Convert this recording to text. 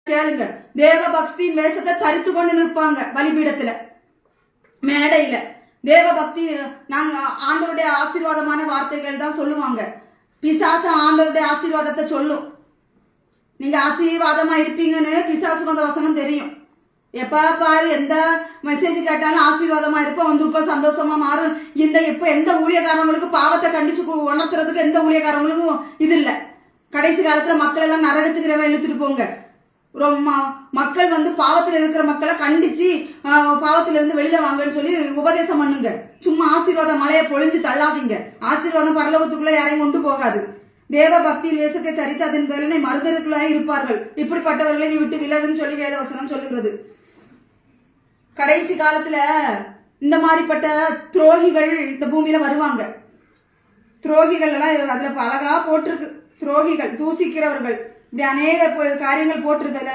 கேளுங்க. தேவ பக்தியின் வேஷத்தை தரித்து கொண்டு நிற்பாங்க பலிபீடத்துல, மேடையில. தேவ பக்தி நாங்க ஆண்டவருடைய ஆசீர்வாதமான வார்த்தைகள் தான் சொல்லுவாங்க. பிசாசு ஆண்டவருடைய ஆசீர்வாதத்தை சொல்லும். நீங்க ஆசீர்வாதமா இருப்பீங்கன்னு பிசாசுக்கு அந்த வசனம் தெரியும். எப்ப பாரு எந்த மெசேஜ் கேட்டாலும் ஆசீர்வாதமா இருப்போம், துக்கம் சந்தோஷமா மாறும். இப்ப எந்த ஊழியக்காரங்களுக்கு பாவத்தை கண்டிச்சு உணர்த்துறதுக்கு எந்த ஊழியக்காரங்களுக்கும் இது இல்ல. கடைசி காலத்துல மக்கள் எல்லாம் நரகத்துக்கு இழுத்துட்டு போங்க. மக்கள் பாவத்தில் இருக்கிற மக்களை கண்டிச்சு பாவத்திலிருந்து வெளியில வாங்கன்னு சொல்லி உபதேசம் பண்ணுங்க. சும்மா ஆசீர்வாத மலையை பொழிஞ்சு தள்ளாதீங்க. ஆசீர்வாதம் பரலோகத்துக்குள்ள யாரையும் கொண்டு போகாது. தேவ பக்தியின் வேஷத்தை தரித்து அதன் பலனை மருதருக்குள்ளாக இருப்பார்கள். இப்படிப்பட்டவர்களை நீ விட்டு விலகுன்னு சொல்லி வேதவசனம் சொல்லுகிறது. கடைசி காலத்துல இந்த மாதிரிப்பட்ட துரோகிகள் இந்த பூமியில வருவாங்க. துரோகிகள் எல்லாம் அதுல அழகா போட்டிருக்கு. துரோகிகள், தூசிக்கிறவர்கள், இப்படி அநேக காரியங்கள் போட்டிருக்கு.